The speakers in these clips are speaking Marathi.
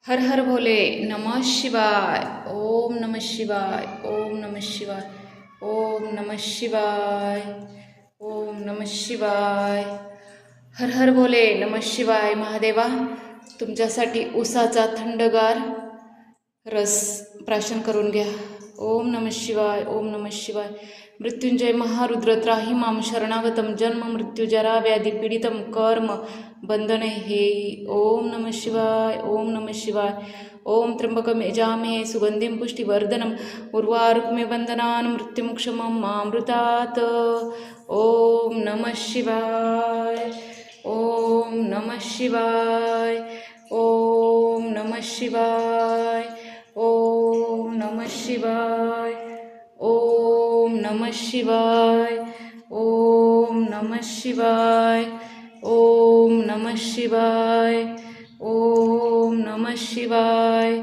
हर हर भोले नमः शिवाय। ओम नमः शिवाय। ओम नमः शिवाय। ओम नमः शिवाय। ओम नमः शिवाय। हर हर भोले नमः शिवाय। महादेवा, तुमच्यासाठी उसाचा थंडगार रस प्राशन करून घ्या। ओम नमः शिवाय। ओम नमः शिवाय। मृत्युंजय महारुद्र त्राही माम शरणागतम जन्म मृत्यू जरा व्याधी पीडितम कर्म बंधन हे। ओम नमः शिवाय। ओम नमः शिवाय। ओम त्र्यंबकम यजामहे सुगंधिं पुष्टिवर्धनम उर्वारुकमे बंधनान् मृत्युमुक्षममामृतात्। ओम नमः शिवाय। ओम नमः शिवाय। ओम नमः शिवाय। ओम नमः शिवाय। ओम नमः शिवाय। ओम नमः शिवाय। ओम नमः शिवाय। ओम नमः शिवाय।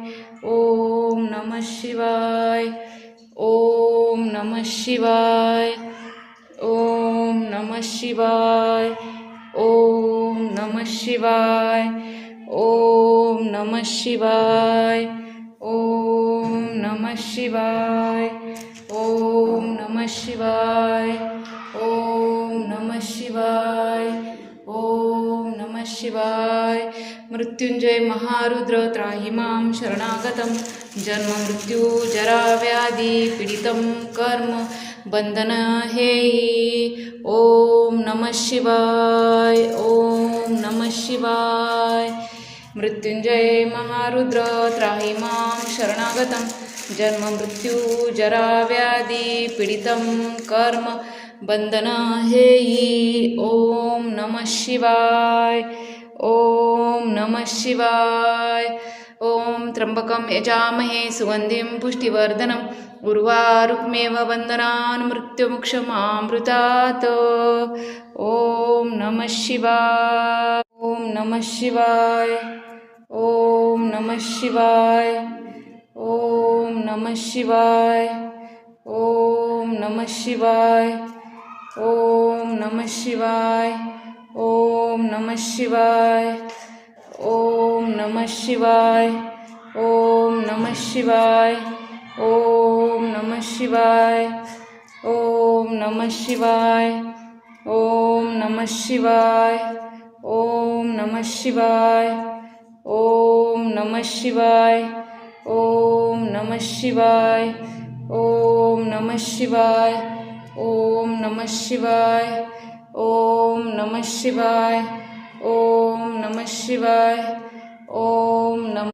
ओम नमः शिवाय। ओम नमः शिवाय। ओम नमः शिवाय। ओम नमः शिवाय। ओम नमः शिवाय। ओम नमः शिवाय। ओम नमः शिवाय। ओम नमः शिवाय। ओम नमः शिवाय। मृत्युंजय महारुद्र त्राहि मां शरणागतं जन्म मृत्यू जरा व्याधी पीडितं कर्म बंधन हेहि। ओम नमः शिवाय। ओम नमः शिवाय। मृत्युंजय महारुद्र त्राहि मां शरणागतं जन्म मृत्यू जरा व्याधी पीडितं कर्म बंधन हेहि। ओम नमः शिवाय। ओम नमः शिवाय। ओम त्र्यंबकं यजामहे सुगंधिं पुष्टिवर्धनम् उर्वारुकमेव बन्धनान् मृत्युमुक्षमामृतात्। ओम नमः शिवाय। ओम नमः शिवाय। ओम नमः शिवाय। ओम नमः शिवाय। ओम नमः शिवाय। ओम नमः शिवाय। ओम नमः शिवाय। ओम नमः शिवाय। ओम नमः शिवाय। ओम नमः शिवाय। ओम नमः शिवाय। ओम नमः शिवाय। ओम नमः शिवाय। ओम नमः शिवाय। ओम नमः शिवाय। ओम नमः शिवाय। ओम नमः शिवाय। ओम नमः शिवाय। ओम नमः शिवाय। ओम नमः